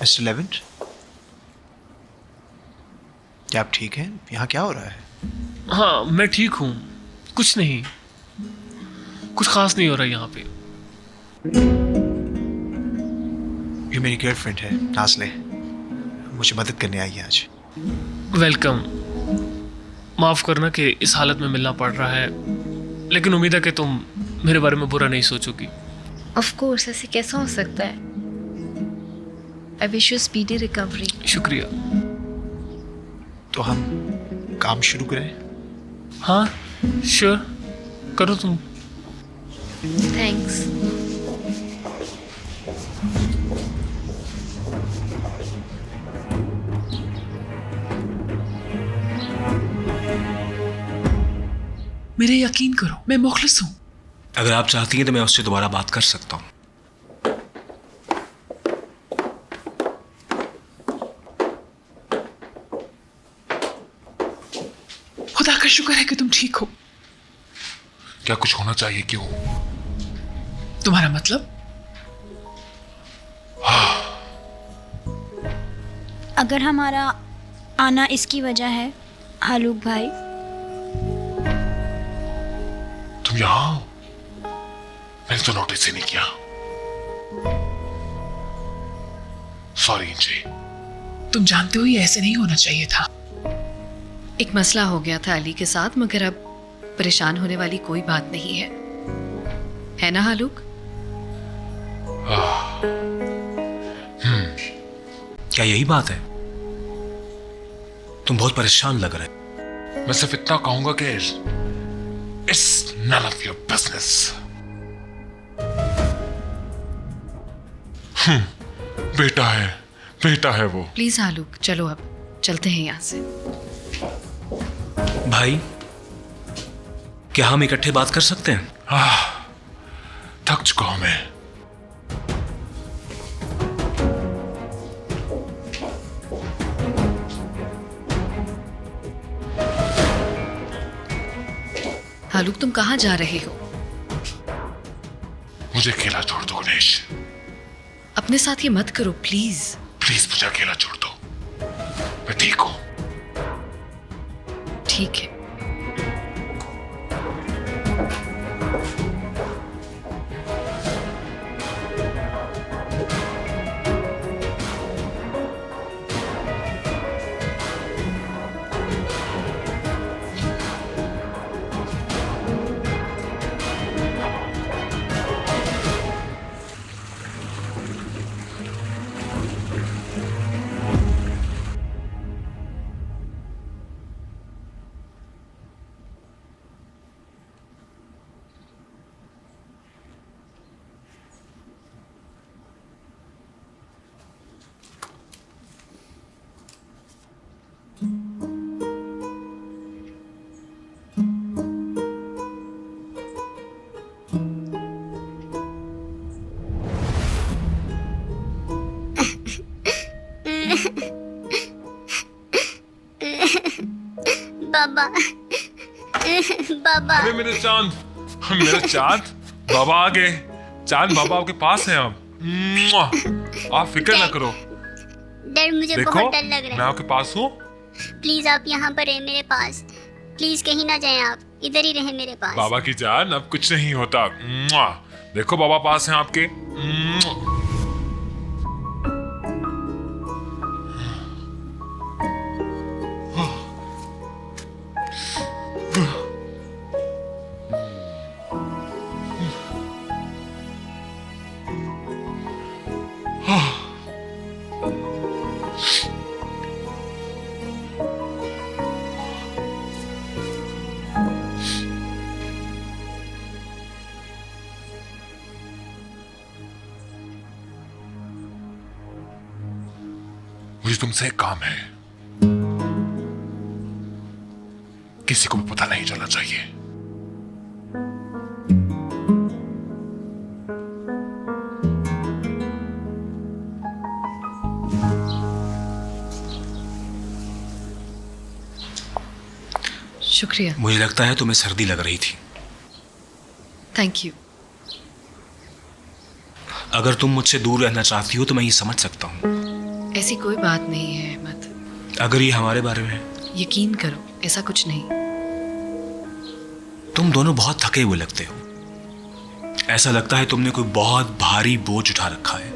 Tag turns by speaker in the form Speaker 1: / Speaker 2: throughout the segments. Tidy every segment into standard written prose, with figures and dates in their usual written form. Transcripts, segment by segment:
Speaker 1: Mister Lewin, क्या आप ठीक हैं? यहाँ क्या हो रहा है?
Speaker 2: हाँ, मैं ठीक हूँ। कुछ नहीं, कुछ खास नहीं हो रहा यहाँ पे।
Speaker 1: ये मेरी गर्लफ्रेंड है नाज़ले, मुझे मदद करने आई है आज।
Speaker 2: वेलकम। माफ़ करना कि इस हालत में मिलना पड़ रहा है, लेकिन उम्मीद है कि तुम मेरे बारे में बुरा नहीं सोचोगी।
Speaker 3: ऑफ कोर्स, ऐसे कैसा हो सकता है। I wish you speedy recovery.
Speaker 2: शुक्रिया।
Speaker 1: तो हम काम शुरू करें?
Speaker 2: हाँ, श्योर, करो तुम।
Speaker 3: थैंक्स।
Speaker 4: मेरे यकीन करो, मैं मुखलिस हूँ।
Speaker 5: अगर आप चाहती हैं तो मैं उससे दोबारा बात कर सकता हूँ।
Speaker 4: खुदा का शुक्र है कि तुम ठीक हो।
Speaker 6: क्या कुछ होना चाहिए? क्यों?
Speaker 4: तुम्हारा मतलब?
Speaker 7: अगर हमारा आना इसकी वजह है, हालूक भाई,
Speaker 6: तुम यहाँ हो? मैंने तो नोटिस ही नहीं किया। सॉरी इंजी।
Speaker 4: तुम जानते हो ये ऐसे नहीं होना चाहिए था।
Speaker 3: एक मसला हो गया था अली के साथ, मगर अब परेशान होने वाली कोई बात नहीं है ना हालूक?
Speaker 5: क्या यही बात है? तुम बहुत परेशान लग रहे।
Speaker 6: मैं सिर्फ इतना कहूंगा कि it's none of your business. बेटा है वो।
Speaker 3: प्लीज हालूक, चलो अब चलते हैं यहाँ से।
Speaker 5: भाई, क्या हम इकट्ठे बात कर सकते हैं?
Speaker 6: थक चुका हूं मैं।
Speaker 3: हालूक, तुम कहाँ जा रहे हो?
Speaker 6: मुझे अकेला छोड़ दो गणेश।
Speaker 3: अपने साथ ये मत करो प्लीज।
Speaker 6: प्लीज मुझे अकेला छोड़ दो, मैं ठीक हूं।
Speaker 3: ठीक है।
Speaker 7: बाबा। बाबा,
Speaker 6: अरे मेरे चांद, मेरा चांद, बाबा आ गए। चांद, बाबा आपके पास हैं अब। मुआ! आप फिक्र ना करो।
Speaker 7: डर, मुझे
Speaker 6: देखो,
Speaker 7: बहुत डर लग
Speaker 6: मैं
Speaker 7: रहा है।
Speaker 6: आपके पास हूँ।
Speaker 7: प्लीज आप यहाँ पर रहे मेरे पास। प्लीज कहीं ना जाएं, आप इधर ही रहे मेरे पास।
Speaker 6: बाबा की जान, अब कुछ नहीं होता। मुआ! देखो बाबा पास हैं आपके। मुआ! मुझे तुमसे एक काम है, किसी को भी पता नहीं चलना चाहिए।
Speaker 3: शुक्रिया।
Speaker 5: मुझे लगता है तुम्हें सर्दी लग रही थी।
Speaker 3: Thank you.
Speaker 5: अगर तुम मुझसे दूर रहना चाहती हो तो मैं ये समझ सकता हूं।
Speaker 3: ऐसी कोई बात नहीं है अहमद।
Speaker 5: अगर ये हमारे बारे में है,
Speaker 3: यकीन करो ऐसा कुछ नहीं।
Speaker 5: तुम दोनों बहुत थके हुए लगते हो। ऐसा लगता है तुमने कोई बहुत भारी बोझ उठा रखा है।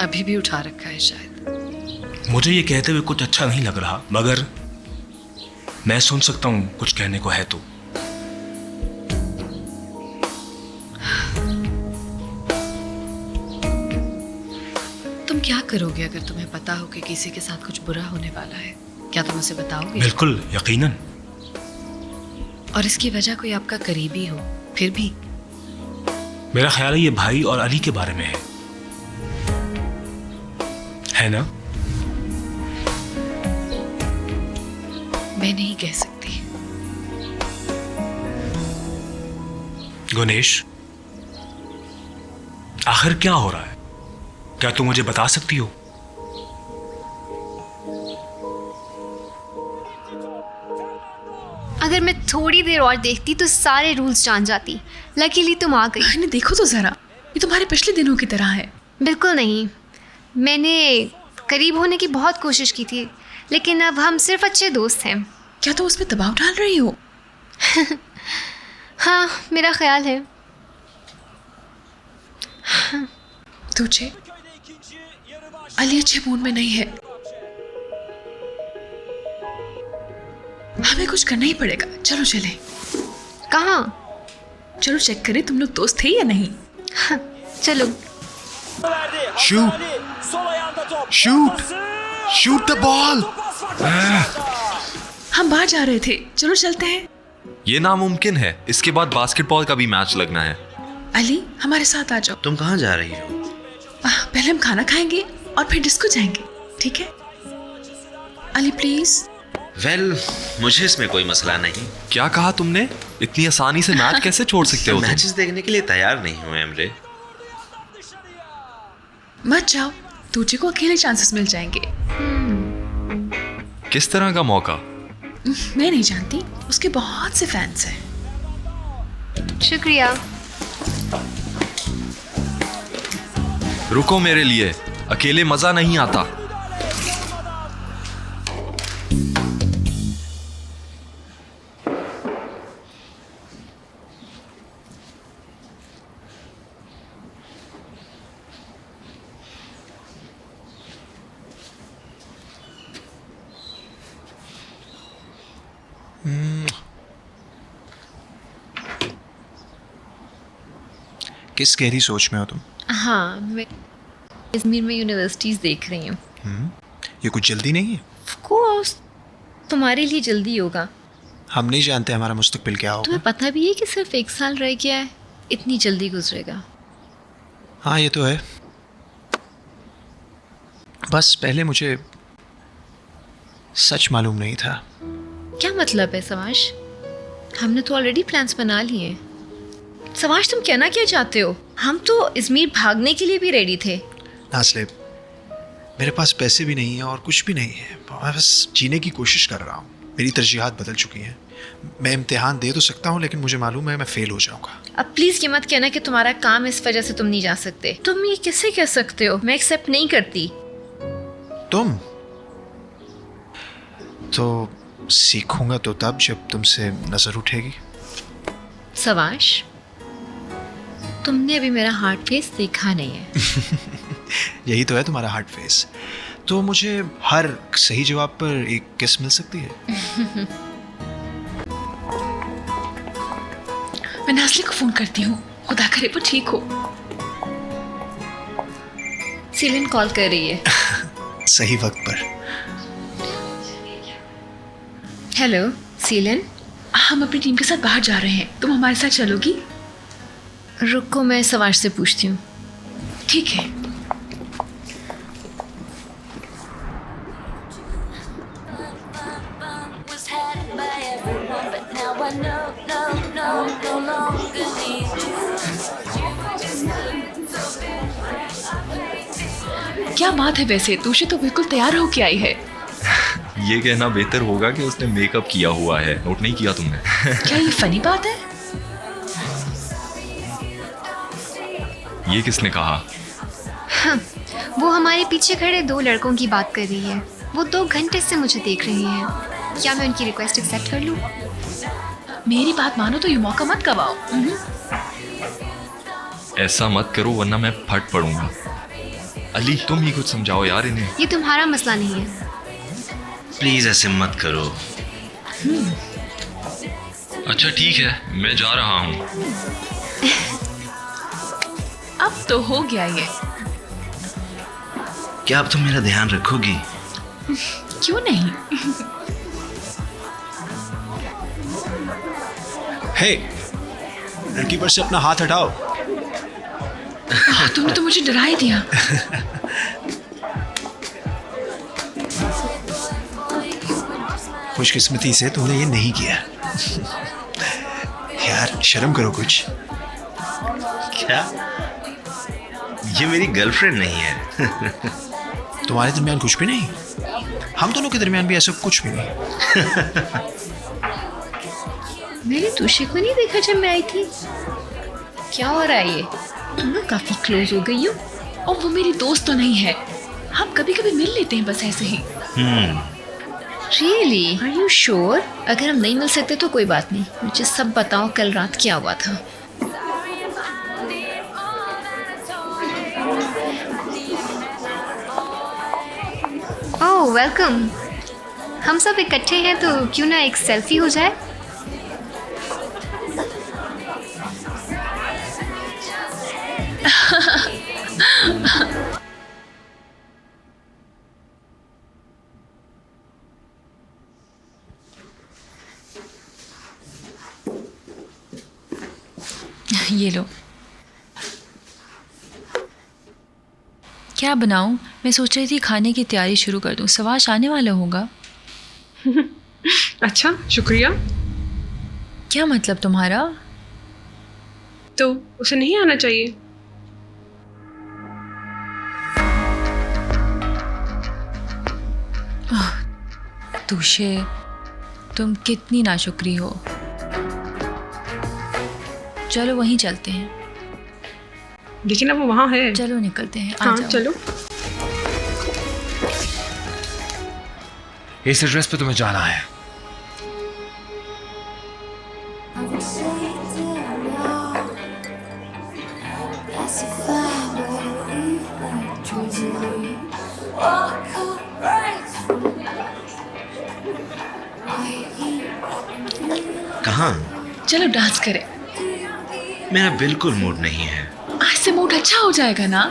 Speaker 3: अभी भी उठा रखा है शायद।
Speaker 5: मुझे ये कहते हुए कुछ अच्छा नहीं लग रहा, मगर मैं सुन सकता हूं कुछ कहने को है तो।
Speaker 3: तुम क्या करोगे अगर तुम्हें पता हो कि किसी के साथ कुछ बुरा होने वाला है? क्या तुम उसे बताओगे?
Speaker 5: बिल्कुल, यकीनन।
Speaker 3: और इसकी वजह कोई आपका करीबी हो फिर भी?
Speaker 5: मेरा ख्याल है ये भाई और अली के बारे में है ना?
Speaker 3: मैं नहीं कह सकती।
Speaker 5: गुनेश, आखिर क्या हो रहा है? क्या तुम मुझे बता सकती हो?
Speaker 8: अगर मैं थोड़ी देर और देखती तो सारे रूल्स जान जाती। लकीली तुम आ गई।
Speaker 4: मैंने देखो तो जरा, ये तुम्हारे पिछले दिनों की तरह है।
Speaker 8: बिल्कुल नहीं, मैंने करीब होने की बहुत कोशिश की थी, लेकिन अब हम सिर्फ अच्छे दोस्त हैं।
Speaker 4: क्या तुम उसमें दबाव डाल रही हो?
Speaker 8: हाँ, मेरा ख्याल है।
Speaker 4: तुझे अली अच्छे मूड में नहीं है। हमें कुछ करना ही पड़ेगा। चलो चले।
Speaker 8: कहाँ?
Speaker 4: चलो चेक करें तुम लोग दोस्त थे या नहीं।
Speaker 8: चलो।
Speaker 1: Shoot the ball.
Speaker 4: हम बाहर जा रहे थे, चलो चलते हैं।
Speaker 9: ये नामुमकिन है, इसके बाद बास्केटबॉल का भी मैच लगना है।
Speaker 4: अली हमारे साथ आ जाओ।
Speaker 10: तुम कहाँ जा रही हो?
Speaker 4: पहले हम खाना खाएंगे और फिर डिस्को जाएंगे, ठीक है? अली प्लीज।
Speaker 10: वेल, मुझे इसमें कोई मसला नहीं।
Speaker 9: क्या कहा तुमने? इतनी आसानी से मैच कैसे छोड़ सकते हो तुम?
Speaker 10: मैचेस देखने के लिए तैयार नहीं हुए एमरे।
Speaker 4: मत जाओ, तुझे को अकेले चांसेस मिल जाएंगे।
Speaker 9: किस तरह का मौका?
Speaker 4: मैं नहीं जानती, उसके बहुत से फैंस हैं।
Speaker 8: शुक्रिया।
Speaker 9: रुको मेरे लिए, अकेले मजा नहीं आता।
Speaker 1: किस गहरी सोच में हो तुम?
Speaker 8: हाँ, मैं इज़मीर में यूनिवर्सिटीज़ देख रही हूँ।
Speaker 1: ये कुछ जल्दी नहीं है?
Speaker 8: ऑफ कोर्स, तुम्हारे लिए जल्दी होगा।
Speaker 1: हम नहीं जानते हमारा मुस्तकबिल क्या होगा।
Speaker 8: तुम्हें पता भी है कि सिर्फ 1 साल रह गया है, इतनी जल्दी गुजरेगा।
Speaker 1: हाँ ये तो है, बस पहले मुझे सच मालूम नहीं था।
Speaker 8: क्या मतलब है सवाश? हमने तो ऑलरेडी प्लान्स बना लिए हैं। सवाश, तुम कहना क्या चाहते हो? हम तो इज़मीर भागने के लिए भी रेडी थे।
Speaker 1: नाज़ले, मेरे पास पैसे भी नहीं है और कुछ भी नहीं है, मैं बस जीने की कोशिश कर रहा हूँ। मेरी तरजीहात बदल चुकी हैं। मैं इम्तिहान दे तो सकता हूँ, लेकिन मुझे मालूम है मैं फेल हो जाऊँगा।
Speaker 8: अब प्लीज़ ये मत कहना कि तुम्हारा काम इस वजह से तुम नहीं जा सकते। तुम ये कैसे कह सकते हो? मैं एक्सेप्ट नहीं करती।
Speaker 1: तुम तो सीखूंगा तो तब जब तुमसे नजर उठेगी।
Speaker 8: सवाश, तुमने अभी मेरा हार्ट फेस देखा नहीं है।
Speaker 1: यही तो है तुम्हारा हार्ट फेस। तो मुझे हर सही जवाब पर एक किस मिल सकती है?
Speaker 4: मैं नाज़ली को फोन करती हूँ, खुदा करे वो ठीक हो।
Speaker 8: सीलिन कॉल कर रही है।
Speaker 1: सही वक्त पर।
Speaker 8: हेलो सीलिन।
Speaker 4: हम अपनी टीम के साथ बाहर जा रहे हैं, तुम हमारे साथ चलोगी?
Speaker 8: रुको, मैं सवाश से पूछती हूँ।
Speaker 4: ठीक है। क्या बात है, वैसे तुझे तो बिल्कुल तैयार होके आई है।
Speaker 9: ये कहना बेहतर होगा कि उसने मेकअप किया हुआ है। नोट नहीं किया तुमने?
Speaker 4: क्या ये फनी बात है?
Speaker 9: ये किसने कहा?
Speaker 8: हाँ,
Speaker 11: वो हमारे पीछे खड़े 2 लड़कों की बात कर रही है। वो 2 घंटे से मुझे देख रही हैं। क्या मैं उनकी रिक्वेस्ट एक्सेप्ट कर लूँ?
Speaker 4: मेरी बात मानो तो ये मौका मत गवाओ।
Speaker 9: ऐसा मत करो वरना मैं फट पड़ूंगा। अली तुम ही कुछ समझाओ यार इन्हें।
Speaker 11: ये तुम्हारा मसला नहीं है।
Speaker 10: प्लीज ऐसे मत करो।
Speaker 9: अच्छा ठीक है, मैं जा रहा हूँ।
Speaker 4: अब तो हो गया ये।
Speaker 10: क्या अब तुम मेरा ध्यान रखोगी?
Speaker 4: क्यों नहीं?
Speaker 1: हे, लड़की पर से अपना हाथ हटाओ।
Speaker 4: तुमने तो मुझे डरा ही दिया।
Speaker 1: खुशकिस्मती से तूने ये नहीं किया। यार शर्म करो कुछ।
Speaker 10: क्या? ये मेरी गर्लफ्रेंड नहीं है।
Speaker 1: तुम्हारे दरमियान कुछ भी नहीं? हम दोनों के दरमियान भी ऐसा कुछ भी नहीं।
Speaker 8: मैंने तुझे को नहीं देखा जब मैं आई थी। क्या हो रहा है ये?
Speaker 4: तुम ना काफी क्लोज हो गई हो। और वो मेरी दोस्त तो नहीं है। हम कभी कभी मिल लेते हैं बस ऐसे ही।
Speaker 8: रियली? Are you sure? अगर हम नहीं मिल सकते तो कोई बात नहीं, मुझे सब बताओ कल रात क्या हुआ था।
Speaker 11: ओह वेलकम। हम सब इकट्ठे हैं तो क्यों ना एक सेल्फी हो जाए?
Speaker 4: ये लो। क्या बनाऊं? मैं सोच रही थी खाने की तैयारी शुरू कर दूं। सवाश आने वाला होगा।
Speaker 12: अच्छा शुक्रिया।
Speaker 4: क्या मतलब तुम्हारा?
Speaker 12: तो उसे नहीं आना चाहिए।
Speaker 4: तुषे, तुम कितनी नाशुक्री हो। चलो वहीं चलते हैं।
Speaker 12: देखिए ना वो वहाँ है।
Speaker 4: चलो निकलते हैं। आ
Speaker 12: हाँ
Speaker 4: जाओ।
Speaker 12: चलो।
Speaker 6: इस एड्रेस पे तुम्हें जाना है।
Speaker 10: कहाँ?
Speaker 4: चलो डांस करें।
Speaker 10: मेरा बिल्कुल मूड नहीं है।
Speaker 4: आज से मूड अच्छा हो जाएगा ना?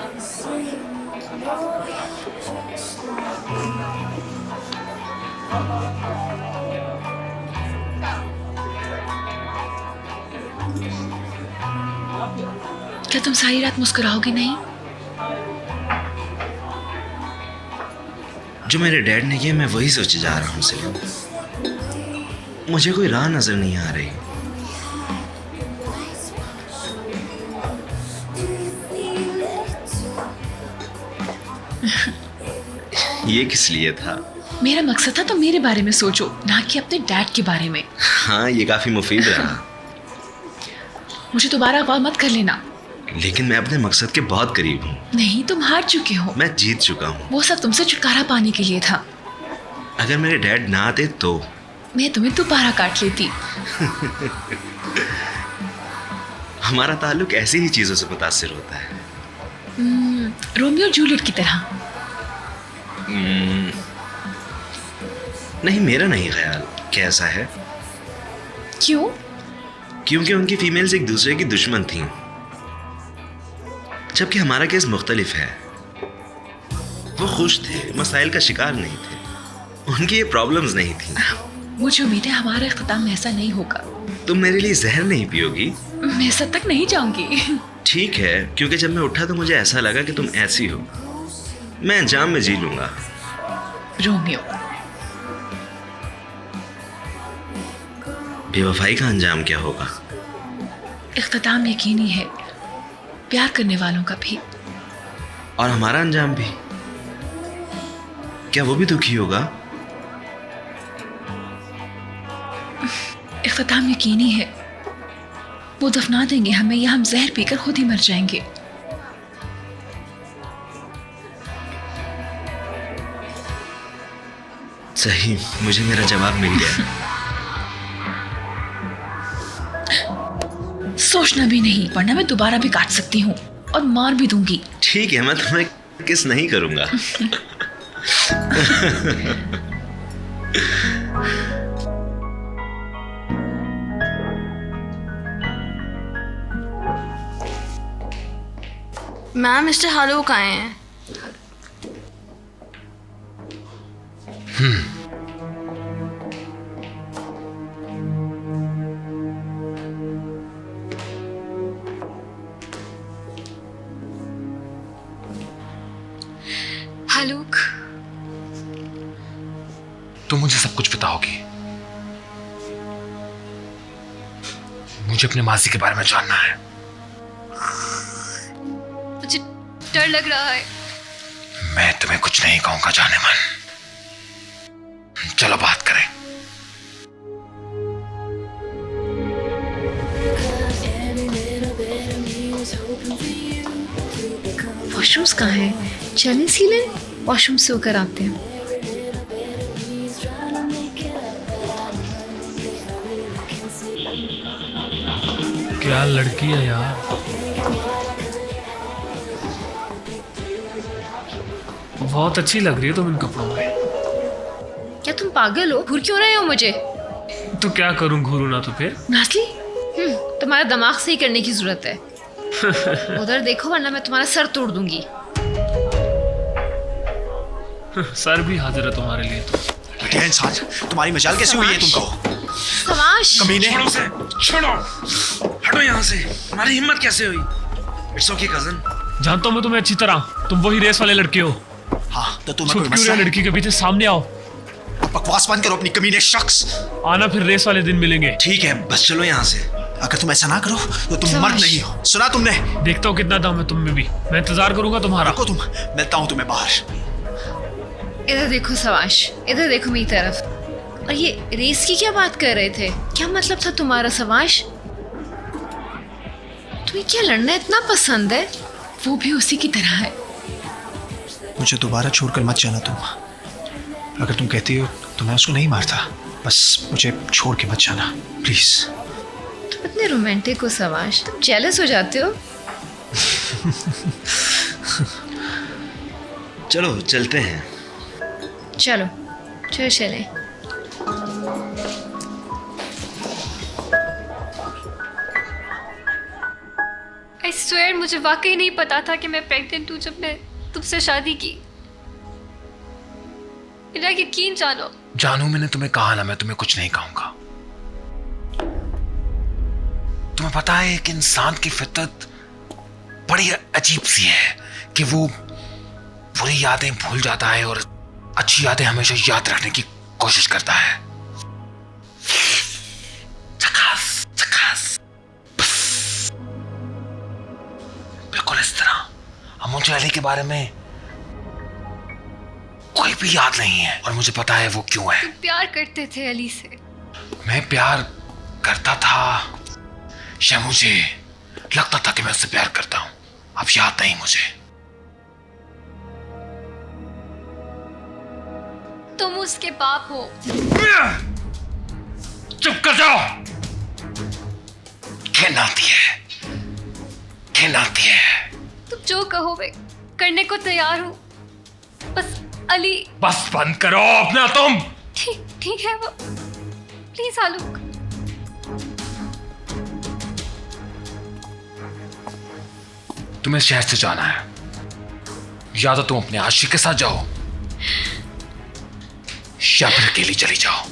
Speaker 4: क्या तुम सारी रात मुस्कुराओगे नहीं?
Speaker 10: जो मेरे डैड ने किया मैं वही सोचे जा रहा हूँ सिर्फ। मुझे कोई राह नजर नहीं आ रही। ये किस लिए था?
Speaker 4: मेरा मकसद था तो मेरे बारे में सोचो, ना कि अपने डैड के बारे में।
Speaker 10: हाँ ये काफी मुफीद रहा।
Speaker 4: मुझे दोबारा कॉल मत कर लेना।
Speaker 10: लेकिन मैं अपने मकसद के बहुत करीब हूँ।
Speaker 4: नहीं, तुम हार चुके हो।
Speaker 10: मैं जीत चुका हूँ।
Speaker 4: वो सब तुमसे छुटकारा पाने के लिए था।
Speaker 10: अगर मेरे डैड ना आते तो
Speaker 4: मैं तुम्हें दोबारा काट लेती।
Speaker 10: हमारा ताल्लुक ऐसी ही चीजों से मुतासिर होता है।
Speaker 4: रोमियो और जूलियट की तरह।
Speaker 10: नहीं, मेरा नहीं ख्याल कैसा है।
Speaker 4: क्यों?
Speaker 10: क्योंकि उनकी फीमेल्स एक दूसरे की दुश्मन थीं, जबकि हमारा केस मुख्तलिफ है। वो खुश थे, मसाइल का शिकार नहीं थे, उनकी ये प्रॉब्लम्स नहीं थी।
Speaker 4: मुझे उम्मीद है हमारा इख्तिताम ऐसा नहीं होगा।
Speaker 10: तुम मेरे लिए जहर नहीं पियोगी?
Speaker 4: मैं सद तक नहीं जाऊंगी।
Speaker 10: ठीक है, क्योंकि जब मैं उठा तो मुझे ऐसा लगा कि तुम ऐसी हो। मैं अंजाम में जी लूंगा।
Speaker 4: रोमियो,
Speaker 10: बेवफाई का अंजाम क्या होगा?
Speaker 4: इख्तिताम यकीनी है, प्यार करने वालों का भी।
Speaker 10: और हमारा अंजाम भी, क्या वो भी दुखी होगा?
Speaker 4: इख्तिताम यकीनी है, वो दफना देंगे हमें या हम जहर पीकर खुद ही मर जाएंगे।
Speaker 10: सही, मुझे मेरा जवाब मिल गया।
Speaker 4: सोचना भी नहीं, वरना मैं दोबारा भी काट सकती हूँ और मार भी दूंगी।
Speaker 10: ठीक है, मैं तुम्हें किस नहीं करूंगा।
Speaker 12: मैम मिस्टर हालो कहाँ हैं?
Speaker 11: हालूक,
Speaker 5: तुम मुझे सब कुछ बताओगी। मुझे अपने मासी के बारे में जानना है।
Speaker 11: मुझे डर लग रहा है।
Speaker 5: मैं तुम्हें कुछ नहीं कहूंगा जाने मन। चलो बात करें।
Speaker 3: वॉशरूम्स कहाँ हैं? चलें सीलें, वॉशरूम से होकर आते हैं।
Speaker 2: क्या लड़की है यार। बहुत अच्छी लग रही है तुम इन कपड़ों में।
Speaker 3: क्या तुम पागल हो? घूर क्यों रहे हो मुझे?
Speaker 2: तो क्या करूं, घूरू ना तो फिर।
Speaker 3: नासली, तुम्हारा दिमाग सही करने की जरूरत है। उधर देखो वरना मैं तुम्हारा सर तोड़ दूंगी।
Speaker 2: सर भी हाजिर है तुम्हारे लिए तो।
Speaker 1: घटिया इंसान, तुम्हारी मजाल कैसे हुई है तुमको?
Speaker 3: समाश,
Speaker 1: कमीने।
Speaker 10: छोड़ो, हटो यहाँ से। तुम्हारी हिम्मत कैसे हुई? It's okay cousin.
Speaker 2: जानता हूं मैं तुम्हें अच्छी तरह, तुम वही रेस वाले लड़के हो।
Speaker 1: हाँ, तो तुम्हें
Speaker 2: छुप
Speaker 1: कोई
Speaker 2: क्यों
Speaker 1: मसला
Speaker 2: रहे
Speaker 1: है?
Speaker 2: लड़की के पीछे? सामने आओ।
Speaker 1: बकवास बंद करो अपनी कमीने शख्स।
Speaker 2: आना फिर रेस वाले दिन मिलेंगे।
Speaker 10: ठीक है, बस चलो यहाँ से।
Speaker 1: अगर तुम ऐसा ना करो तो तुम मर्द नहीं हो। सुना तुमने?
Speaker 2: देखता हूँ कितना दम है तुम में भी। मैं इंतजार करूंगा तुम्हारा।
Speaker 1: रुको तुम, मिलता हूँ तुम्हें बाहर।
Speaker 3: इधर देखो सवाश, इधर देखो मेरी तरफ। और ये रेस की क्या बात कर रहे थे? क्या मतलब था तुम्हारा सवाश? तुम्हें क्या लड़ना इतना पसंद है?
Speaker 4: वो भी उसी की तरह है।
Speaker 1: मुझे दोबारा छोड़कर मत जाना तुम। अगर तुम कहती हो तो मैं उसको नहीं मारता। बस मुझे छोड़ के मत जाना प्लीज।
Speaker 3: तुम इतने रोमांटिक हो सवाश, तुम जेलस हो जाते हो।
Speaker 10: चलो चलते हैं।
Speaker 3: चलो चलो चलें।
Speaker 11: आई स्वेयर मुझे वाकई नहीं पता था कि मैं प्रेग्नेंट हूँ जब मैं तुमसे शादी की। मेरा यकीन जानो।
Speaker 5: जानू, मैंने तुम्हें कहा ना, मैं तुम्हें कुछ नहीं कहूंगा। तुम्हें पता है एक इंसान की फितरत बड़ी अजीब सी है कि वो बुरी यादें भूल जाता है और अच्छी यादें हमेशा याद रखने की कोशिश करता है। झकास, झकास। बिल्कुल इस तरह। अब मुझे अली के बारे में कोई भी याद नहीं है और मुझे पता है वो क्यों है।
Speaker 11: तुम प्यार करते थे अली से।
Speaker 5: मैं प्यार करता था या मुझे लगता था कि मैं उससे प्यार करता हूं, अब याद नहीं मुझे।
Speaker 11: तुम उसके बाप हो।
Speaker 5: चुप कर जाओ। घिन आती है, घिन आती है।
Speaker 11: तुम जो कहो मैं करने को तैयार हूँ। बस अली।
Speaker 5: बस बंद करो अपना तुम।
Speaker 11: ठीक है वो। प्लीज आलूक।
Speaker 5: तुम्हें शहर से जाना है, या तो तुम अपने आशिक के साथ जाओ या फिर अकेली चली जाओ।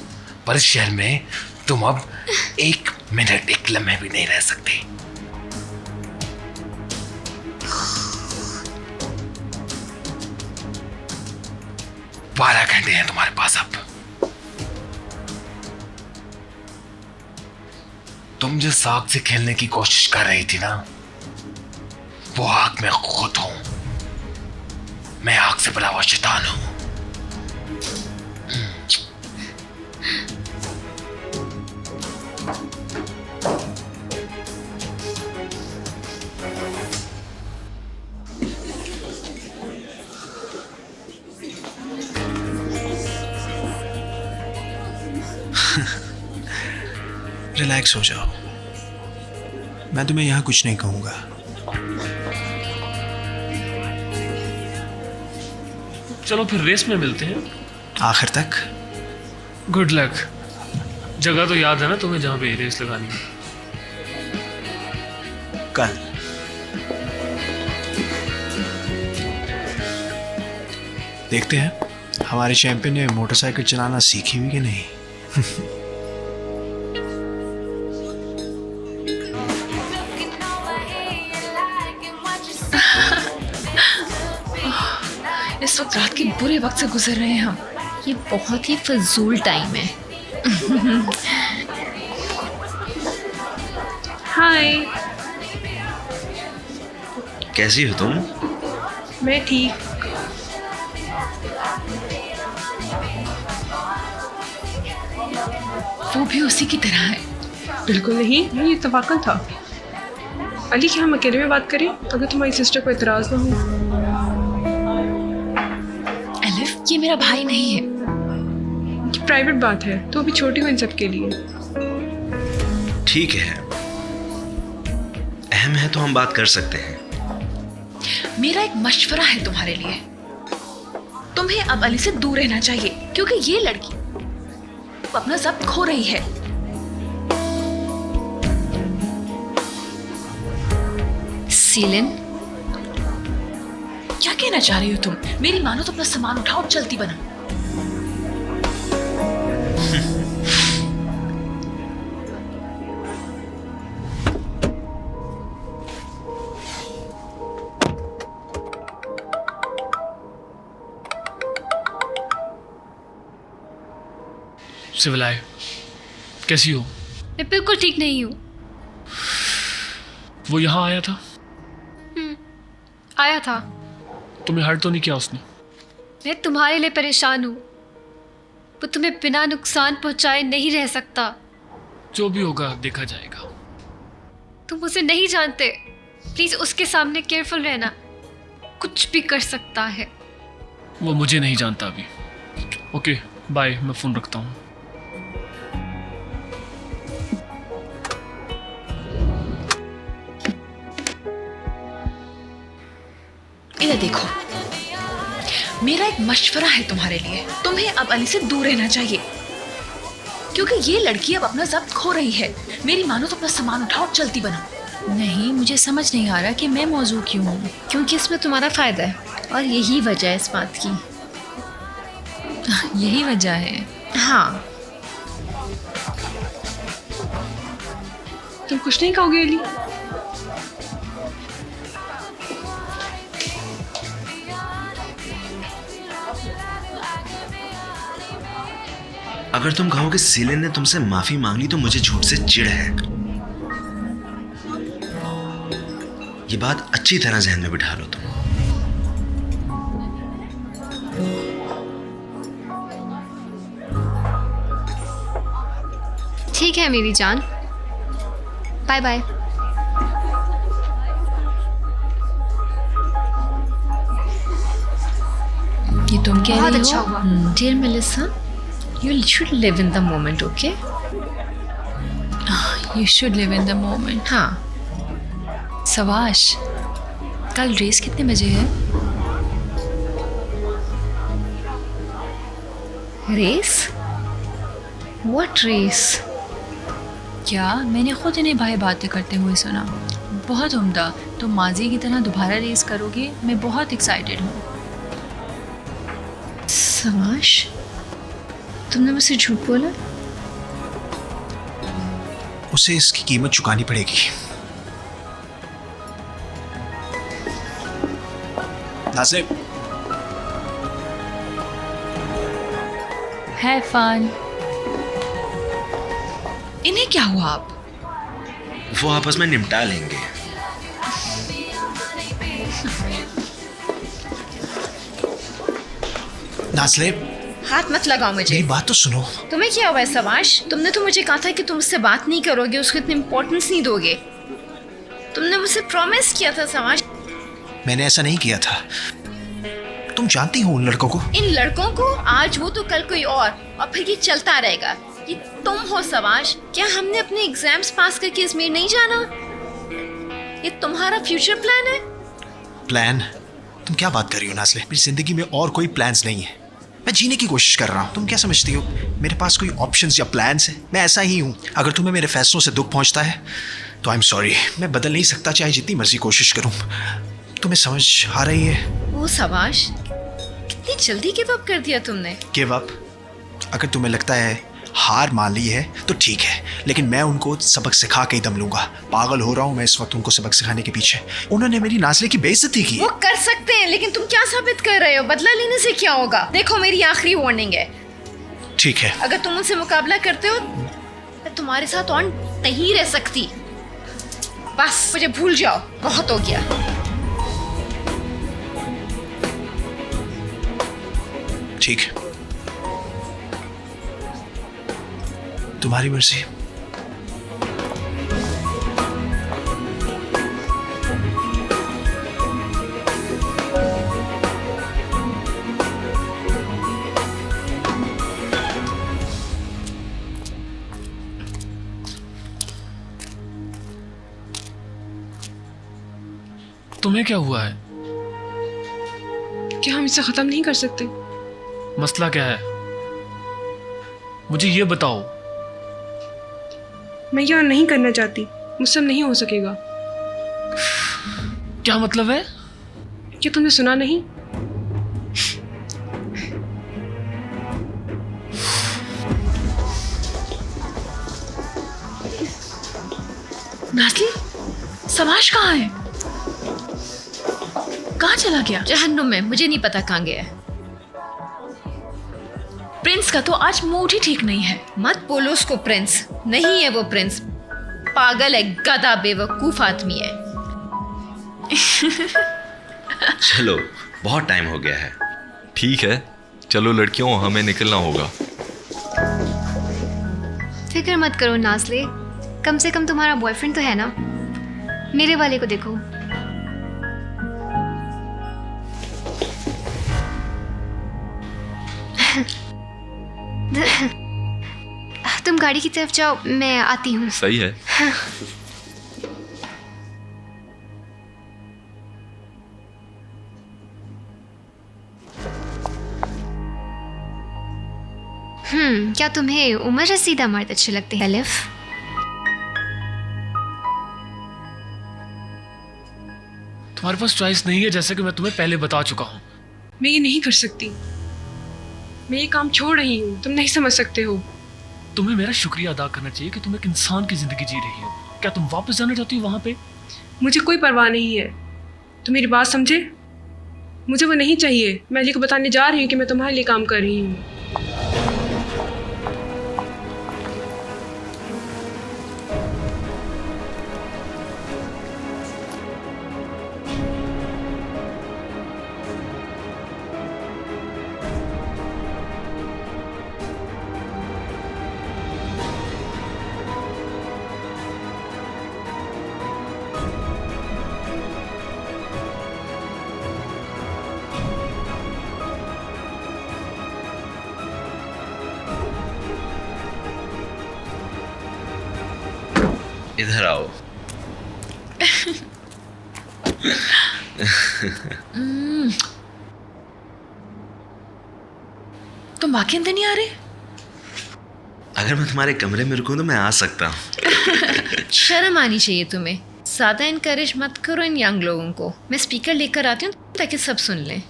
Speaker 5: पर इस शहर में तुम अब एक मिनट, एक लम्हे भी नहीं रह सकते। बारह घंटे हैं तुम्हारे पास अब। तुम जिस आग से खेलने की कोशिश कर रही थी ना, वो आग मैं खुद हूं। मैं आग से बना हुआ शैतान हूं।
Speaker 1: रिलैक्स हो जाओ, मैं तुम्हें यहाँ कुछ नहीं कहूँगा।
Speaker 2: चलो फिर रेस में मिलते हैं
Speaker 1: आखिर तक।
Speaker 2: Good luck. जगह तो याद है ना तुम्हें जहाँ पे रेस लगानी है?
Speaker 1: कल। देखते हैं हमारे चैंपियन ने मोटरसाइकिल चलाना सीखी हुई कि नहीं।
Speaker 4: इस वक्त रात के बुरे वक्त से गुजर रहे हैं हम।
Speaker 8: ये बहुत ही फजूल टाइम है।
Speaker 12: हाय।
Speaker 10: कैसी हो तुम?
Speaker 12: मैं ठीक।
Speaker 4: वो भी उसी की तरह है।
Speaker 12: बिल्कुल नहीं, ये इत्तफाकन था। अली क्या हम अकेले में बात करें अगर तुम्हारी सिस्टर को इतराज ना हो?
Speaker 4: एलिफ, ये मेरा भाई नहीं है।
Speaker 12: ये प्राइवेट बात है, तो अभी छोटी हो इन सब के लिए।
Speaker 10: ठीक है, अहम है तो हम बात कर सकते हैं।
Speaker 4: मेरा एक मशवरा है तुम्हारे लिए। तुम्हें अब अली से दूर रहना चाहिए क्योंकि ये लड़की अपना ज़ब्त खो रही है।
Speaker 8: सीलिन,
Speaker 4: क्या कहना चाह रही हो तुम? मेरी मानो तो अपना सामान उठाओ और चलती बनो।
Speaker 2: सिविलाय, कैसी हो?
Speaker 8: मैं बिल्कुल ठीक नहीं हूँ।
Speaker 2: वो यहाँ आया था?
Speaker 8: आया था।
Speaker 2: तुम्हें हर्ट तो नहीं किया उसने?
Speaker 8: मैं तुम्हारे लिए परेशान हूँ। वो तुम्हें बिना नुकसान पहुँचाए नहीं रह सकता।
Speaker 2: जो भी होगा देखा जाएगा।
Speaker 8: तुम उसे नहीं जानते। प्लीज उसके सामने केयरफुल रहना। कुछ भी कर सकता है।
Speaker 2: वो मुझे नहीं जानता अभी। ओके बाय, मैं फोन रखता हूँ।
Speaker 4: इधर देखो, मेरा एक मशवरा है तुम्हारे लिए। तुम्हें अब अली से दूर रहना चाहिए क्योंकि ये लड़की अब अपना ज़ब्त खो रही है। मेरी मानो तो अपना सामान उठाओ और चलती बनो।
Speaker 3: नहीं, मुझे समझ नहीं आ रहा कि मैं मौजूद क्यों हूँ।
Speaker 8: क्योंकि इसमें तुम्हारा फायदा है और यही वजह है इस बात की।
Speaker 3: यही वजह है।
Speaker 8: हाँ।
Speaker 12: तुम कुछ नहीं कहोगे अली?
Speaker 10: अगर तुम कहो कि सीलिन ने तुमसे माफी मांग ली तो मुझे झूठ से चिढ़ है। ये बात अच्छी तरह जहन में बिठा लो तुम।
Speaker 11: ठीक है मेरी जान, बाय बाय।
Speaker 8: ये तुम कह
Speaker 11: बहुत
Speaker 8: रही
Speaker 11: अच्छा
Speaker 8: हो?
Speaker 11: हुआ।
Speaker 8: Dear Melissa, you should live in the moment, okay?
Speaker 3: You should live in the moment.
Speaker 8: हाँ।
Speaker 3: सवाश, कल रेस कितने बजे है?
Speaker 8: रेस? What race?
Speaker 3: क्या मैंने खुद इन्हें भाई बातें करते हुए सुना। बहुत उम्दा। तुम माजी की तरह दोबारा रेस करोगे, मैं बहुत एक्साइटेड हूँ।
Speaker 8: समाश, तुमने मुझसे झूठ बोला?
Speaker 1: उसे इसकी कीमत चुकानी पड़ेगी। Nazim,
Speaker 3: Have fun.
Speaker 4: इन्हें क्या हुआ? आप
Speaker 10: वो आपस में निपटा लेंगे।
Speaker 1: नाज़िम,
Speaker 8: हाथ मत लगाओ मुझे।
Speaker 1: मेरी बात तो सुनो।
Speaker 8: तुम्हें क्या हुआ है समाश? तुमने तो मुझे कहा था कि तुम उससे बात नहीं करोगे, उसको इतनी इम्पोर्टेंस नहीं दोगे। तुमने मुझसे प्रॉमिस किया था समाश।
Speaker 1: मैंने ऐसा नहीं किया था। तुम जानती हो उन लड़कों को?
Speaker 8: इन लड़कों को आज वो तो कल कोई और फिर ये चलता रहेगा। ये तुम हो सवाश। क्या हमने अपने एग्जाम्स पास करके अजमेर नहीं जाना? ये तुम्हारा फ्यूचर प्लान है?
Speaker 1: प्लान? तुम क्या बात कर रही हो नाज़ले? मेरी जिंदगी में और कोई प्लान्स नहीं है। मैं जीने की कोशिश कर रहा हूँ। तुम क्या समझती हो मेरे पास कोई ऑप्शंस या प्लान्स है? मैं ऐसा ही हूँ। अगर तुम्हें मेरे फैसलों से दुख पहुँचता है तो आई एम सॉरी, मैं बदल नहीं सकता चाहे जितनी मर्जी कोशिश करूँ। तुम्हें समझ आ रही है?
Speaker 8: ओ सवाश, कितनी जल्दी गिव अप कर दिया तुमने।
Speaker 1: Give up? अगर तुम्हें लगता है हार मान ली है तो ठीक है, लेकिन मैं उनको सबक सिखा के ही दम लूंगा। पागल हो रहा हूँ मैं इस वक्त उनको सबक सिखाने के पीछे। उन्होंने मेरी नाज़ले की बेइज्जती की।
Speaker 8: वो कर सकते हैं, लेकिन तुम क्या साबित कर रहे हो? बदला लेने से क्या होगा? देखो मेरी आखिरी वार्निंग है।
Speaker 1: ठीक है।
Speaker 8: अगर तुम उनसे मुकाबला करते हो मैं तुम्हारे साथ और नहीं रह सकती। बस मुझे भूल जाओ, बहुत हो गया।
Speaker 1: ठीक है, तुम्हारी मर्जी।
Speaker 2: तुम्हें क्या हुआ है?
Speaker 12: क्या हम इसे खत्म नहीं कर सकते?
Speaker 2: मसला क्या है? मुझे ये बताओ।
Speaker 12: मैं यह नहीं करना चाहती, मुझसे अब नहीं हो सकेगा।
Speaker 2: क्या मतलब है?
Speaker 12: क्या तुमने सुना नहीं?
Speaker 4: नाज़ली, सवाश कहाँ है? कहाँ चला गया?
Speaker 8: जहन्नुम में, मुझे नहीं पता कहाँ गया है।
Speaker 4: प्रिंस का तो आज मूड ही ठीक नहीं है।
Speaker 8: मत बोलो उसको प्रिंस, नहीं है वो प्रिंस। पागल है, गधा, बेवकूफ आदमी है।
Speaker 10: चलो बहुत टाइम हो गया है।
Speaker 9: ठीक है, चलो लड़कियों, हमें निकलना होगा।
Speaker 11: फिक्र मत करो नाज़ले, कम से कम तुम्हारा बॉयफ्रेंड तो है ना। मेरे वाले को देखो। तुम गाड़ी की तरफ जाओ, मैं आती हूँ।
Speaker 9: सही है।
Speaker 11: क्या तुम्हें उम्र रसीदा मर्द अच्छे लगते हैं एलिफ?
Speaker 2: तुम्हारे पास चॉइस नहीं है, जैसे कि मैं तुम्हें पहले बता चुका हूँ।
Speaker 12: मैं ये नहीं कर सकती। मैं ये काम छोड़ रही हूँ, तुम नहीं समझ सकते हो।
Speaker 2: तुम्हें मेरा शुक्रिया अदा करना चाहिए कि तुम एक इंसान की जिंदगी जी रही हो। क्या तुम वापस जाना चाहती हो वहां पे?
Speaker 12: मुझे कोई परवाह नहीं है, तुम मेरी बात समझे? मुझे वो नहीं चाहिए। मैं अली को बताने जा रही हूँ कि मैं तुम्हारे लिए काम कर रही हूँ।
Speaker 10: इधर आओ।
Speaker 4: तुम वाकई अंदर नहीं आ रहे?
Speaker 10: अगर मैं तुम्हारे कमरे में रुकूं तो मैं आ सकता हूँ।
Speaker 8: शर्म आनी चाहिए तुम्हें। ज्यादा इनकरेज मत करो इन यंग लोगों को। मैं स्पीकर लेकर आती हूँ ताकि सब सुन लें।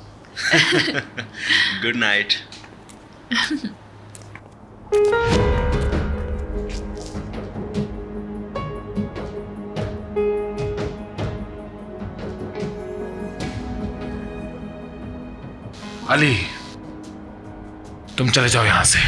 Speaker 10: Good night.
Speaker 5: अली, तुम चले जाओ यहां से।